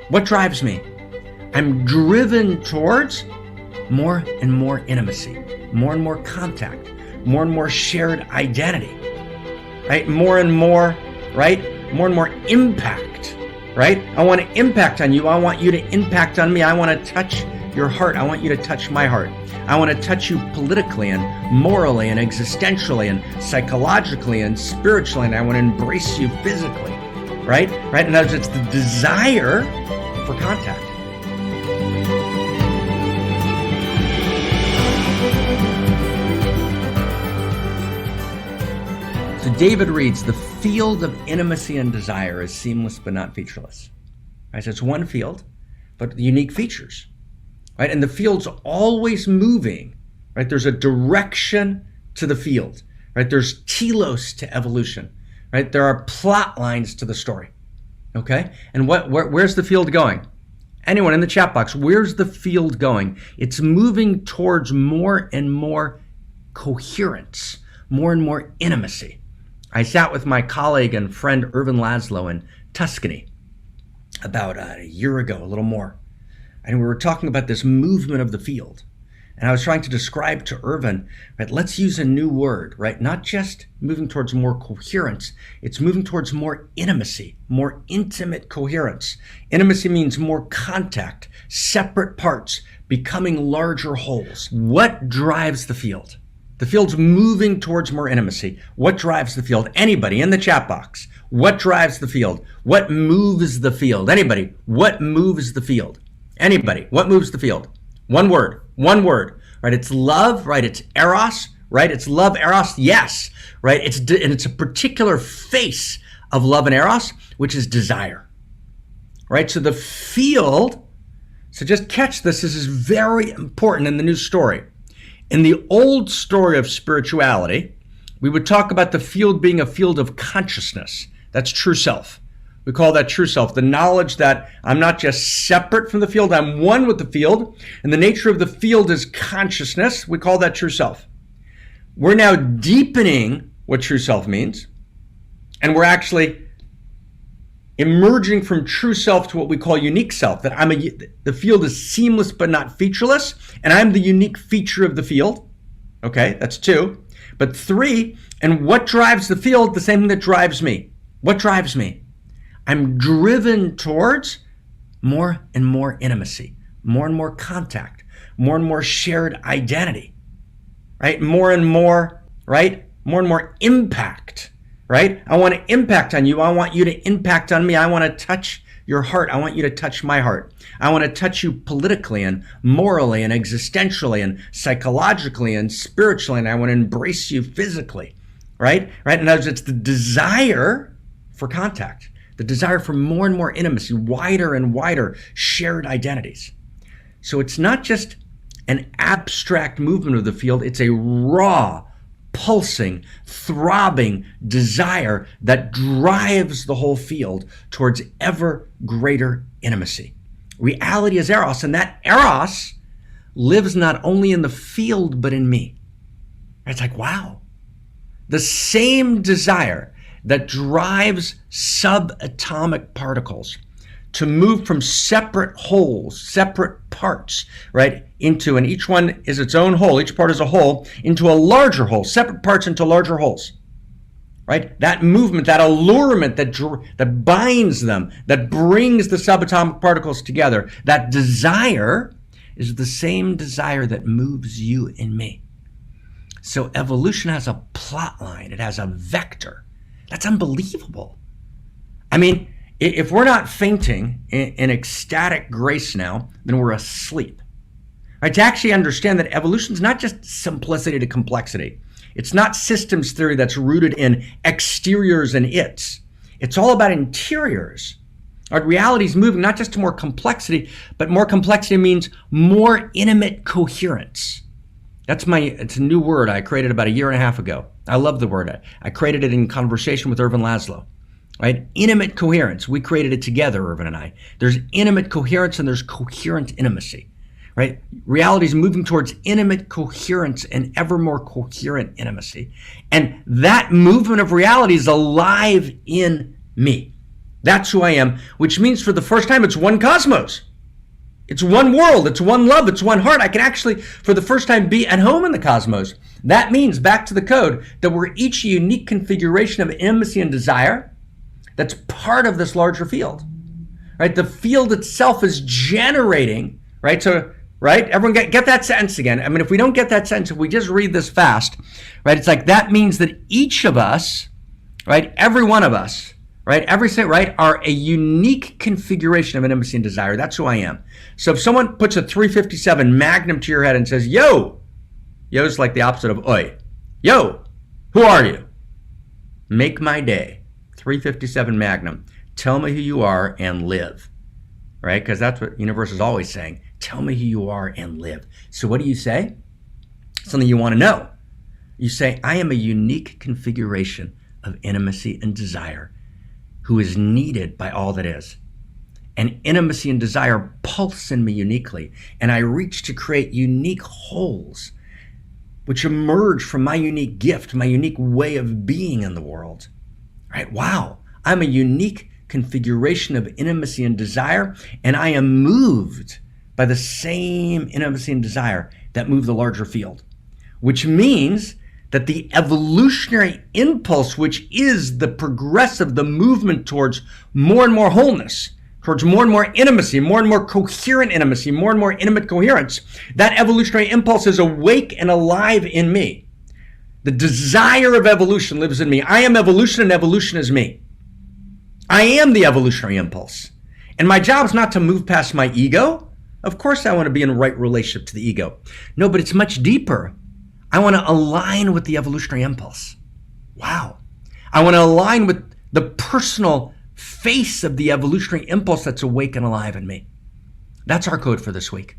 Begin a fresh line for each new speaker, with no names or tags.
What drives me? I'm driven towards more and more intimacy, more and more contact, more and more shared identity, right? More and more, right? More and more impact, right? I want to impact on you. I want you to impact on me. I want to touch your heart. I want you to touch my heart. I want to touch you politically and morally and existentially and psychologically and spiritually, and I want to embrace you physically, right? Right? In other words, it's the desire for contact. So David reads, the field of intimacy and desire is seamless but not featureless. Right? So it's one field, but unique features. Right? And the field's always moving, right? There's a direction to the field, right? There's telos to evolution, right? There are plot lines to the story, okay? And where's the field going? Anyone in the chat box, where's the field going? It's moving towards more and more coherence, more and more intimacy. I sat with my colleague and friend Ervin Laszlo in Tuscany about a year ago, a little more. And we were talking about this movement of the field. And I was trying to describe to Ervin, right, let's use a new word, right? Not just moving towards more coherence, it's moving towards more intimacy, more intimate coherence. Intimacy means more contact, separate parts, becoming larger wholes. What drives the field? The field's moving towards more intimacy. What drives the field? Anybody in the chat box. What drives the field? What moves the field? Anybody, what moves the field? Anybody, what moves the field? One word, right? It's love, right? It's eros, right? It's love, eros, yes, right? And it's a particular face of love and eros, which is desire, right? So the field, so just catch this is very important in the new story. In the old story of spirituality, we would talk about the field being a field of consciousness. That's true self. We call that true self, the knowledge that I'm not just separate from the field, I'm one with the field, and the nature of the field is consciousness. We call that true self. We're now deepening what true self means, and we're actually emerging from true self to what we call unique self, that the field is seamless but not featureless, and I'm the unique feature of the field. Okay, that's two. But three, and what drives the field? The same thing that drives me. What drives me? I'm driven towards more and more intimacy, more and more contact, more and more shared identity, right? More and more, right? More and more impact, right? I want to impact on you. I want you to impact on me. I want to touch your heart. I want you to touch my heart. I want to touch you politically and morally and existentially and psychologically and spiritually, and I want to embrace you physically, right? Right? In other words, it's the desire for contact. The desire for more and more intimacy, wider and wider shared identities. So it's not just an abstract movement of the field, it's a raw, pulsing, throbbing desire that drives the whole field towards ever greater intimacy. Reality is eros, and that eros lives not only in the field, but in me. It's like, wow. The same desire that drives subatomic particles to move from separate wholes, separate parts, right, into, and each one is its own whole, each part is a whole, into a larger whole, separate parts into larger wholes, right? That movement, that allurement that binds them, that brings the subatomic particles together, that desire is the same desire that moves you and me. So evolution has a plot line, it has a vector. That's unbelievable. I mean, if we're not fainting in ecstatic grace now, then we're asleep. Right? To actually understand that evolution is not just simplicity to complexity. It's not systems theory that's rooted in exteriors and its. It's all about interiors. Our reality is moving not just to more complexity, but more complexity means more intimate coherence. It's a new word I created about a year and a half ago. I love the word. I created it in conversation with Ervin Laszlo, right? Intimate coherence. We created it together, Ervin and I. There's intimate coherence and there's coherent intimacy, right? Reality is moving towards intimate coherence and ever more coherent intimacy. And that movement of reality is alive in me. That's who I am, which means for the first time, it's one cosmos. It's one world, it's one love, it's one heart. I can actually, for the first time, be at home in the cosmos. That means, back to the code, that we're each a unique configuration of intimacy and desire that's part of this larger field, right? The field itself is generating, right? So, right? Everyone get that sentence again. I mean, if we don't get that sentence, if we just read this fast, right? It's like that means that each of us, right? Every one of us, right? Right? Are a unique configuration of intimacy and desire. That's who I am. So if someone puts a 357 Magnum to your head and says, yo, yo's like the opposite of oi. Yo, who are you? Make my day. 357 Magnum. Tell me who you are and live. Right? Because that's what universe is always saying. Tell me who you are and live. So what do you say? Something you want to know. You say, I am a unique configuration of intimacy and desire who is needed by all that is. And intimacy and desire pulse in me uniquely. And I reach to create unique wholes which emerge from my unique gift, my unique way of being in the world. Right? Wow. I'm a unique configuration of intimacy and desire, and I am moved by the same intimacy and desire that move the larger field, which means that the evolutionary impulse, which is the progressive, the movement towards more and more wholeness, towards more and more intimacy, more and more coherent intimacy, more and more intimate coherence, that evolutionary impulse is awake and alive in me. The desire of evolution lives in me. I am evolution and evolution is me. I am the evolutionary impulse. And my job is not to move past my ego. Of course I want to be in a right relationship to the ego. No, but it's much deeper. I want to align with the evolutionary impulse. Wow. I want to align with the personal face of the evolutionary impulse that's awake and alive in me. That's our code for this week.